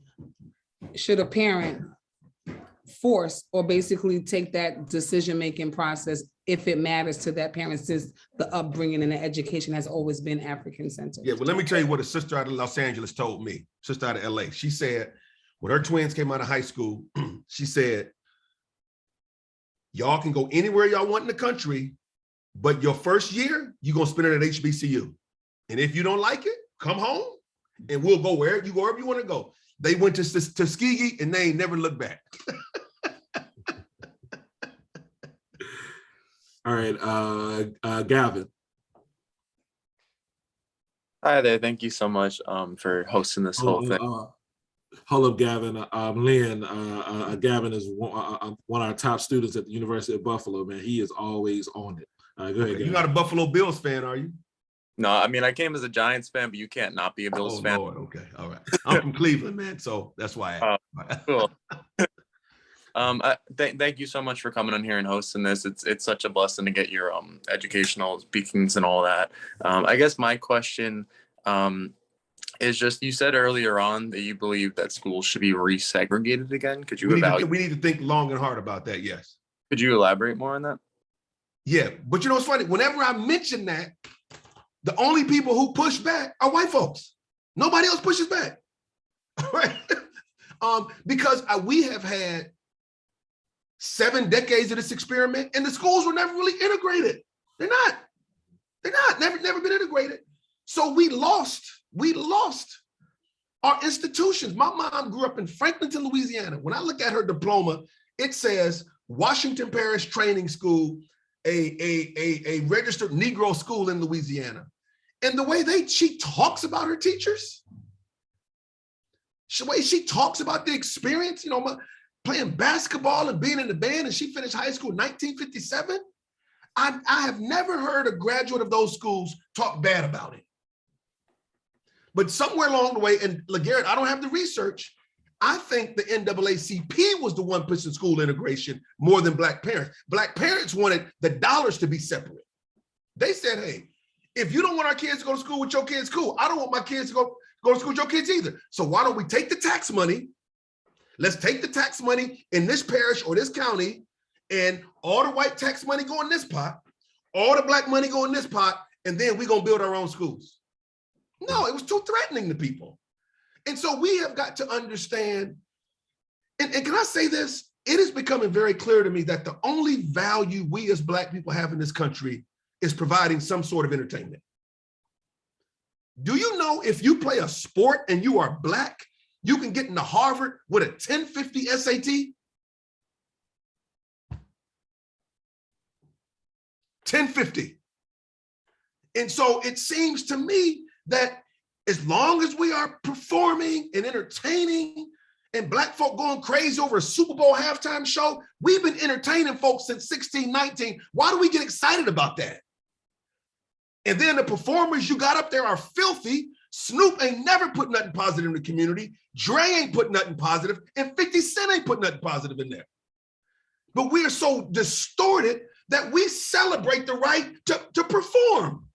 should a parent force or basically take that decision-making process if it matters to that parent, since the upbringing and the education has always been African-centered? Yeah, well, let me tell you what a sister out of Los Angeles told me, sister out of LA. She said, when her twins came out of high school, she said, y'all can go anywhere y'all want in the country, but your first year, you're gonna spend it at HBCU. And if you don't like it, come home and we'll go wherever you want to go. They went to Tuskegee and they ain't never looked back. All right, Gavin. Hi there. Thank you so much for hosting this whole thing. Hold up, Gavin. Lynn, Gavin is one of our top students at the University of Buffalo, man. He is always on it. Go ahead, Gavin. You're not a Buffalo Bills fan, are you? No, I mean, I came as a Giants fan, but you can't not be a Bills fan. Lord, okay, all right. I'm from Cleveland, man, so that's why. Cool. Thank you so much for coming on here and hosting this. It's such a blessing to get your educational speakings and all that. I guess my question, is just, you said earlier on that you believe that schools should be resegregated again. Could you We need to think long and hard about that. Yes. Could you elaborate more on that? Yeah, but you know what's funny? Whenever I mention that, the only people who push back are white folks. Nobody else pushes back, right? Because we have had 7 decades of this experiment, and the schools were never really integrated. They're not. Never been integrated. So we lost our institutions. My mom grew up in Franklinton, Louisiana. When I look at her diploma, it says Washington Parish Training School, a registered Negro school in Louisiana. And the way she talks about her teachers, the way she talks about the experience, playing basketball and being in the band, and she finished high school in 1957. I have never heard a graduate of those schools talk bad about it. But somewhere along the way, and LeGarrette, I don't have the research, I think the NAACP was the one pushing school integration more than Black parents. Black parents wanted the dollars to be separate. They said, hey, if you don't want our kids to go to school with your kids, cool. I don't want my kids to go to school with your kids either. So why don't we take the tax money? Let's take the tax money in this parish or this county, and all the white tax money go in this pot, all the Black money go in this pot, and then we're going to build our own schools. No, it was too threatening to people. And so we have got to understand, and can I say this? It is becoming very clear to me that the only value we as Black people have in this country is providing some sort of entertainment. Do you know if you play a sport and you are Black, you can get into Harvard with a 1050 SAT? 1050. And so it seems to me that as long as we are performing and entertaining and Black folk going crazy over a Super Bowl halftime show, we've been entertaining folks since 1619. Why do we get excited about that? And then the performers you got up there are filthy. Snoop ain't never put nothing positive in the community. Dre ain't put nothing positive, and 50 Cent ain't put nothing positive in there. But we are so distorted that we celebrate the right to perform.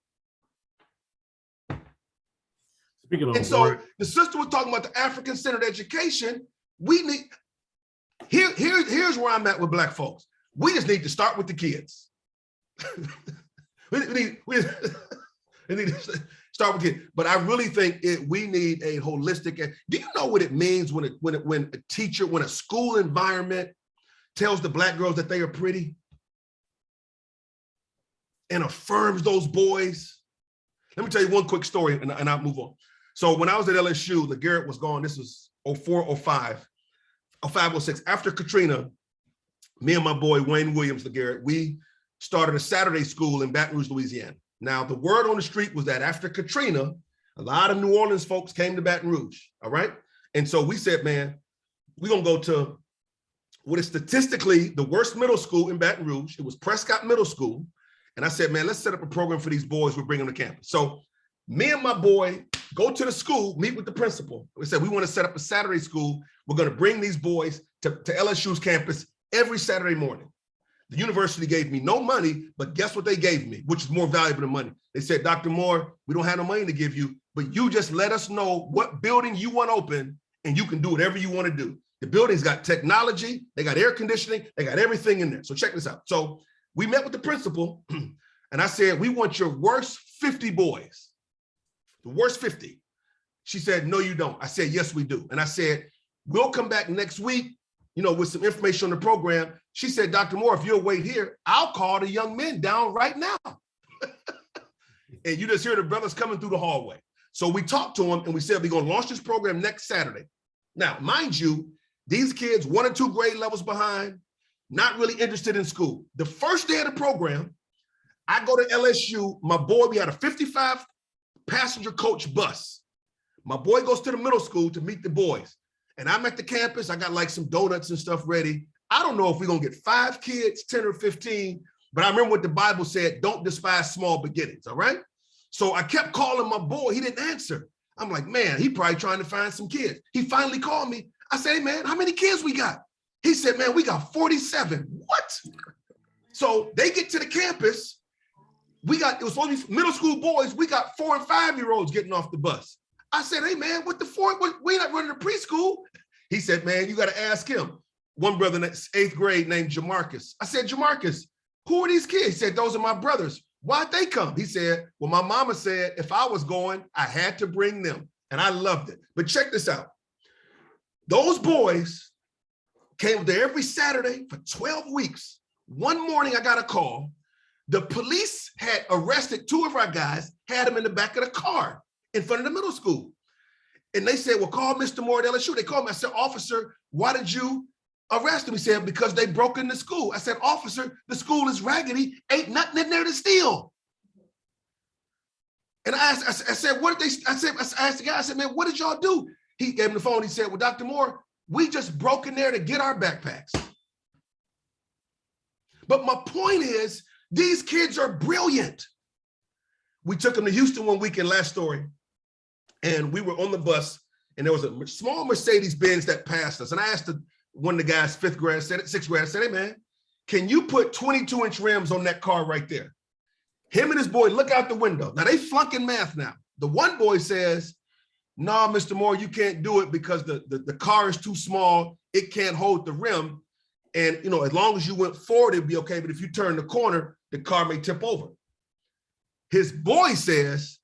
And so the sister was talking about the African-centered education. We need, here's where I'm at with Black folks. We just need to start with the kids. we need to start with kids. But I really think we need a holistic. Do you know what it means when a teacher, when a school environment tells the Black girls that they are pretty and affirms those boys? Let me tell you one quick story and I'll move on. So when I was at LSU, LeGarrette was gone. This was 04, 05, 05, 06. After Katrina, me and my boy, Wayne Williams, LeGarrette, we started a Saturday school in Baton Rouge, Louisiana. Now, the word on the street was that after Katrina, a lot of New Orleans folks came to Baton Rouge, all right? And so we said, man, we're gonna go to what is statistically the worst middle school in Baton Rouge. It was Prescott Middle School. And I said, man, let's set up a program for these boys. We'll bring them to campus. So me and my boy go to the school, meet with the principal. We said, we want to set up a Saturday school. We're going to bring these boys to LSU's campus every Saturday morning. The university gave me no money, but guess what they gave me, which is more valuable than money. They said, Dr. Moore, we don't have no money to give you, but you just let us know what building you want open and you can do whatever you want to do. The building's got technology, they got air conditioning, they got everything in there. So check this out. So we met with the principal and I said, we want your worst 50 boys. The worst 50. She said, no, you don't. I said, yes, we do. And I said, we'll come back next week, with some information on the program. She said, Dr. Moore, if you'll wait here, I'll call the young men down right now. And you just hear the brothers coming through the hallway. So we talked to them and we said, we're going to launch this program next Saturday. Now, mind you, these kids 1 or 2 grade levels behind, not really interested in school. The first day of the program, I go to LSU, my boy, we had a 55 passenger coach bus. My boy goes to the middle school to meet the boys. And I'm at the campus, I got like some donuts and stuff ready. I don't know if we're gonna get 5 kids, 10 or 15, but I remember what the Bible said, don't despise small beginnings, all right? So I kept calling my boy, he didn't answer. I'm like, man, he probably trying to find some kids. He finally called me. I said, hey man, how many kids we got? He said, man, we got 47. What? So they get to the campus. It was supposed to be middle school boys. We got 4 and 5-year-olds getting off the bus. I said, hey man, what the fuck? We not running a preschool. He said, man, you got to ask him. One brother in 8th grade named Jamarcus. I said, Jamarcus, who are these kids? He said, those are my brothers. Why'd they come? He said, well, my mama said if I was going, I had to bring them. And I loved it. But check this out. Those boys came there every Saturday for 12 weeks. One morning, I got a call. The police had arrested 2 of our guys, had them in the back of the car in front of the middle school. And they said, well, call Mr. Moore at LSU. They called me. I said, officer, why did you arrest him? He said, because they broke in the school. I said, officer, the school is raggedy. Ain't nothing in there to steal. And I said, what did they, I asked the guy, I said, man, what did y'all do? He gave him the phone. He said, well, Dr. Moore, we just broke in there to get our backpacks. But my point is, these kids are brilliant. We took them to Houston one weekend, last story, and we were on the bus, and there was a small Mercedes-Benz that passed us. And I asked one of the guys, 5th grade, 6th grade, I said, hey man, can you put 22-inch rims on that car right there? Him and his boy look out the window. Now they flunking math now. The one boy says, no, Mr. Moore, you can't do it because the car is too small. It can't hold the rim. And you know, as long as you went forward, it'd be okay. But if you turn the corner, the car may tip over. His boy says,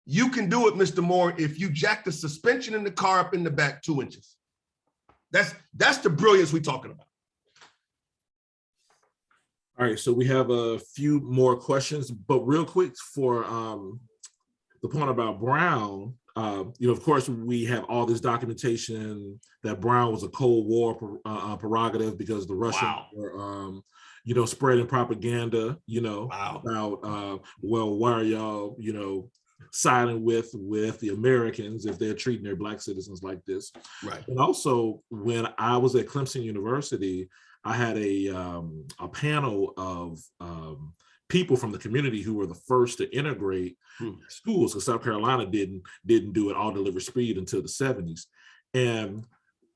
you can do it, Mr. Moore, if you jack the suspension in the car up in the back 2 inches. That's the brilliance we're talking about. All right, so we have a few more questions, but real quick for the point about Brown, you know, of course, we have all this documentation that Brown was a Cold War prerogative because the Russians were, you know, spreading propaganda, you know, about, well, why are y'all, you know, siding with the Americans if they're treating their Black citizens like this. Right. And also, when I was at Clemson University, I had a panel of people from the community who were the first to integrate schools, because South Carolina didn't do it all deliver speed until the 70s. And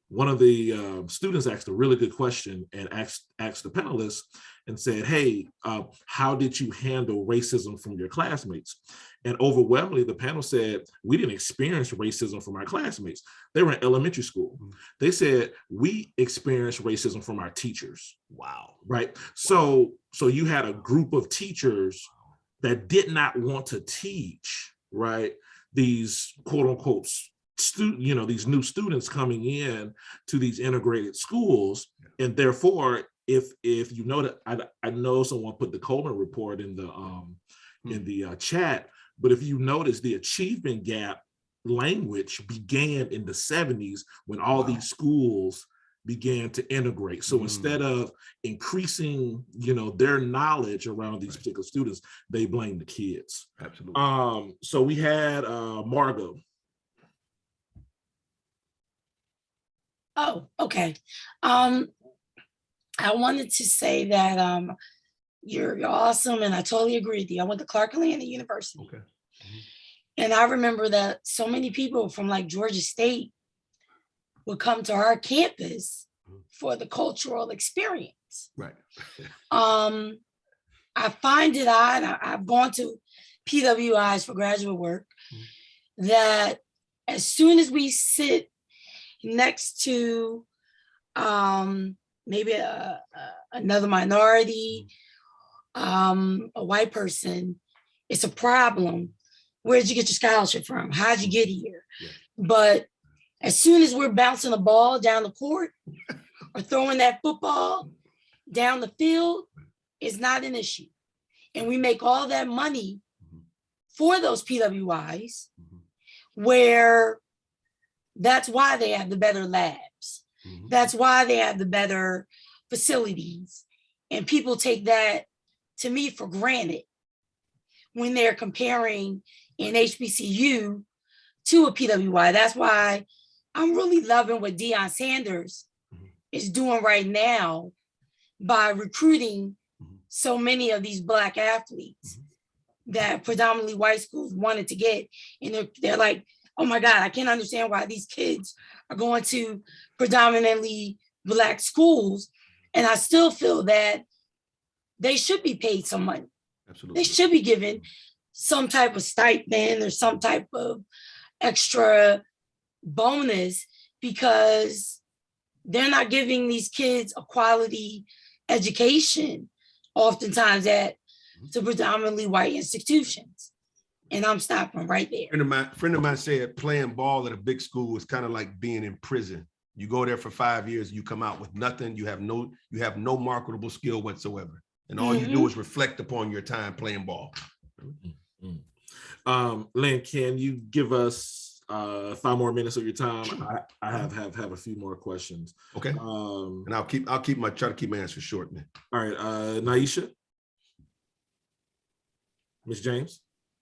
one of the students asked a really good question and asked the panelists and said, hey, how did you handle racism from your classmates? And overwhelmingly, the panel said, we didn't experience racism from our classmates. They were in elementary school. They said, we experienced racism from our teachers. Wow. Right. So you had a group of teachers that did not want to teach, right, these quote unquote you know, these new students coming in to these integrated schools. And therefore, if you know that, I know someone put the Coleman report in the chat, but if you notice, the achievement gap language began in the 70s when all these schools began to integrate. So instead of increasing, you know, their knowledge around these particular students, they blame the kids. Absolutely. So we had Margot. Oh, okay. I wanted to say that you're awesome, and I totally agree with you. I went to Clark Atlanta University. Okay. And I remember that so many people from like Georgia State would come to our campus for the cultural experience. Right. I find it odd, I've gone to PWIs for graduate work, that as soon as we sit next to maybe another minority, a white person, it's a problem. Where'd you get your scholarship from? How'd you get here? Yeah. But as soon as we're bouncing a ball down the court or throwing that football down the field, it's not an issue. And we make all that money for those PWIs, where that's why they have the better labs. That's why they have the better facilities. And people take that, to me, for granted when they're comparing an HBCU to a PWI. That's why I'm really loving what Deion Sanders is doing right now by recruiting so many of these Black athletes that predominantly white schools wanted to get. And they're like, oh my God, I can't understand why these kids are going to predominantly Black schools. And I still feel that they should be paid some money. Absolutely. They should be given some type of stipend or some type of extra bonus because they're not giving these kids a quality education oftentimes to predominantly white institutions. And I'm stopping right there. Friend of mine said playing ball at a big school is kind of like being in prison. You go there for 5 years, you come out with nothing. You have no marketable skill whatsoever. And all you do is reflect upon your time playing ball. Lynn, can you give us 5 more minutes of your time? I have a few more questions. Okay. And I'll try to keep my answers short, man. All right, Naisha. Ms. James.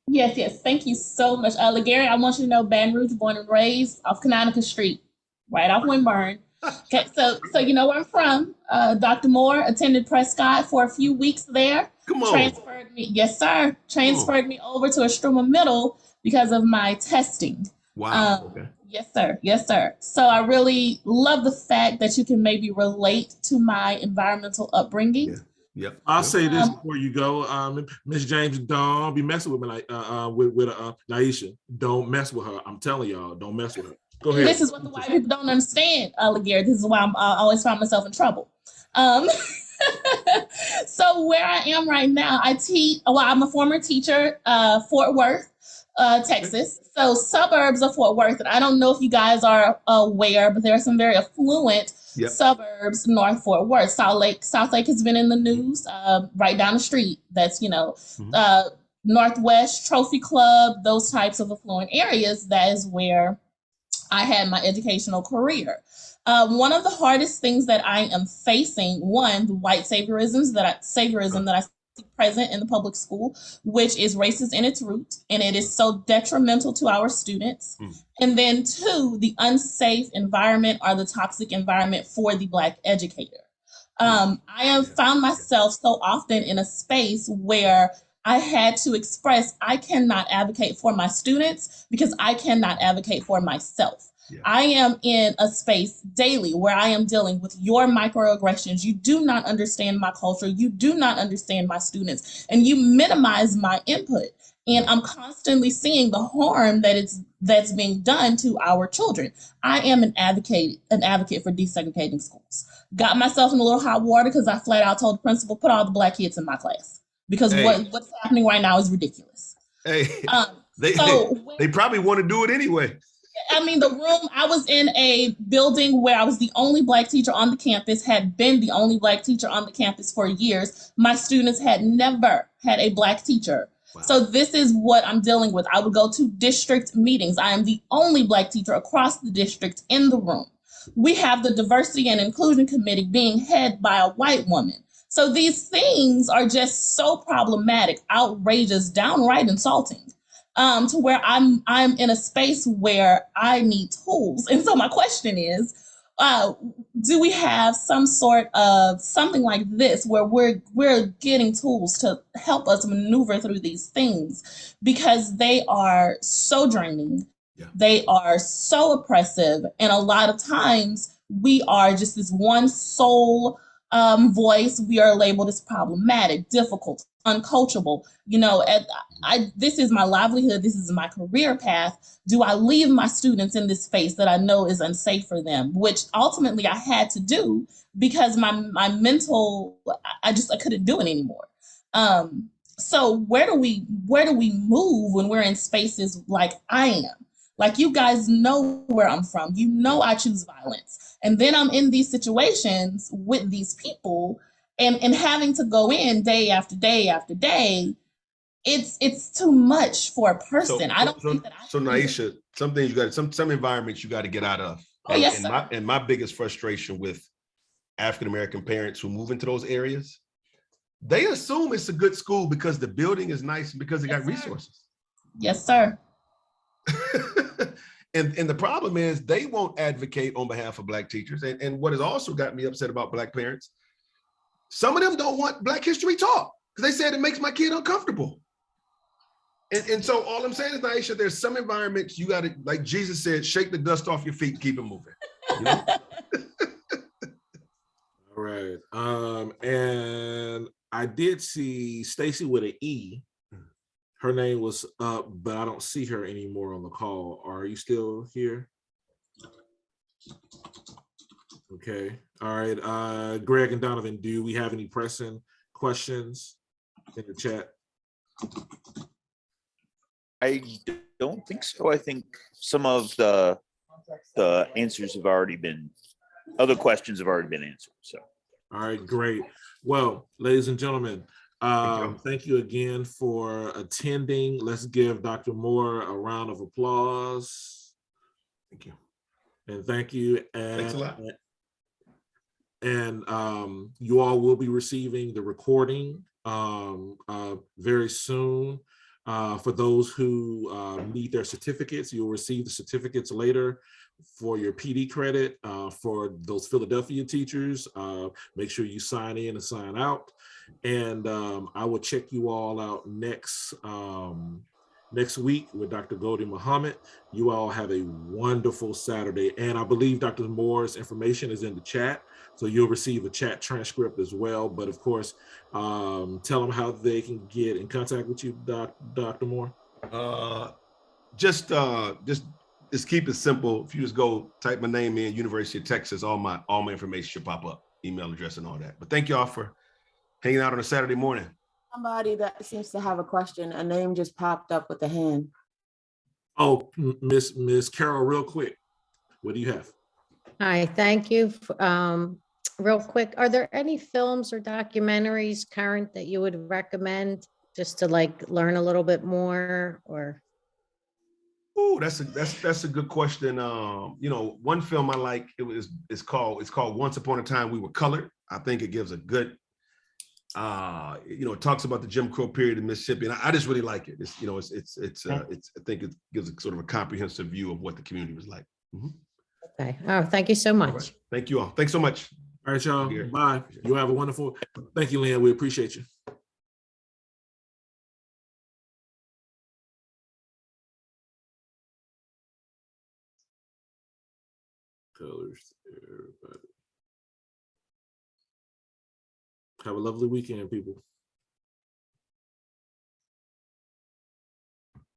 Yes. Thank you so much. LeGarrette, I want you to know Baton Rouge, born and raised off Canonica Street, right off Winburn. Okay, so you know where I'm from. Dr. Moore attended Prescott for a few weeks there. Come on. Transferred me, yes, sir. Transferred me over to Estruma Middle because of my testing. Wow. Okay. Yes, sir. So I really love the fact that you can maybe relate to my environmental upbringing. Yeah. Yep. I'll say this before you go, Ms. James, don't be messing with me like with Naisha. Don't mess with her. I'm telling y'all, don't mess with her. Go ahead. This is what the white people don't understand, LeGarrette. This is why I always find myself in trouble. So where I am right now, I teach. Well, I'm a former teacher, Fort Worth, Texas. So suburbs of Fort Worth, and I don't know if you guys are aware, but there are some very affluent suburbs north Fort Worth. South Lake has been in the news. Right down the street, that's Northwest Trophy Club, those types of affluent areas. That is where I had my educational career. One of the hardest things that I am facing, the white saviorism that I see present in the public school, which is racist in its root, and it is so detrimental to our students. And then 2, the unsafe environment or the toxic environment for the Black educator. I have found myself so often in a space where I had to express I cannot advocate for my students because I cannot advocate for myself. I am in a space daily where I am dealing with your microaggressions. You do not understand my culture. You do not understand my students, and you minimize my input. And I'm constantly seeing the harm that's being done to our children. I am an advocate for desegregating schools. Got myself in a little hot water because I flat out told the principal, put all the Black kids in my class because what's happening right now is ridiculous. They probably want to do it anyway. I mean, the room, I was in a building where I was the only Black teacher on the campus, had been the only Black teacher on the campus for years. My students had never had a Black teacher. Wow. So this is what I'm dealing with. I would go to district meetings. I am the only Black teacher across the district in the room. We have the diversity and inclusion committee being headed by a white woman. So these things are just so problematic, outrageous, downright insulting. To where I'm in a space where I need tools. And so my question is, do we have some sort of something like this where we're getting tools to help us maneuver through these things? Because they are so draining. They are so oppressive. And a lot of times we are just this one sole voice. We are labeled as problematic, difficult, uncoachable. This is my livelihood. This is my career path. Do I leave my students in this space that I know is unsafe for them, which ultimately I had to do because my mental, I couldn't do it anymore. So where do we move when we're in spaces like I am? Like, you guys know where I'm from. You know I choose violence. And then I'm in these situations with these people and having to go in day after day after day. It's too much for a person. So Naisha, some things some environments you got to get out of. And my biggest frustration with African-American parents who move into those areas, they assume it's a good school because the building is nice and because they got resources. Yes, sir. And the problem is they won't advocate on behalf of Black teachers. And what has also got me upset about Black parents, some of them don't want Black history taught because they said it makes my kid uncomfortable. And so all I'm saying is, Naisha, there's some environments you got to, like Jesus said, shake the dust off your feet and keep it moving. All right. And I did see Stacy with an E. Her name was up, but I don't see her anymore on the call. Are you still here? Okay. All right. Greg and Donovan, do we have any pressing questions in the chat? I don't think so. I think some of the answers have already been, other questions have already been answered. So. All right, great. Well, ladies and gentlemen, thank you again for attending. Let's give Dr. Moore a round of applause. Thank you. And thank you. And, Thanks a lot. And you all will be receiving the recording very soon. For those who need their certificates, you'll receive the certificates later for your PD credit. For those Philadelphia teachers, make sure you sign in and sign out. And I will check you all out next week with Dr. Goldie Muhammad. You all have a wonderful Saturday. And I believe Dr. Moore's information is in the chat, so you'll receive a chat transcript as well. But of course, tell them how they can get in contact with you, Dr. Moore. Just keep it simple. If you just go type my name in, University of Texas, all my information should pop up, email address and all that. But thank y'all for hanging out on a Saturday morning. Somebody that seems to have a question, a name just popped up with a hand. Oh, Miss Carol, real quick, what do you have? Hi, thank you. Real quick, are there any films or documentaries current that you would recommend just to like learn a little bit more? Or Oh, that's a good question. You know, one film I like, it's called Once Upon a Time We Were Colored. I think it gives a good you know, it talks about the Jim Crow period in Mississippi, and I just really like it. It's, you know, I think it gives a sort of a comprehensive view of what the community was like. okay. Oh, thank you so much. Right. Thank you all. Thanks so much. All right, y'all. Bye. You have a wonderful. Thank you, Leon. We appreciate you. Colors, everybody. Have a lovely weekend, people.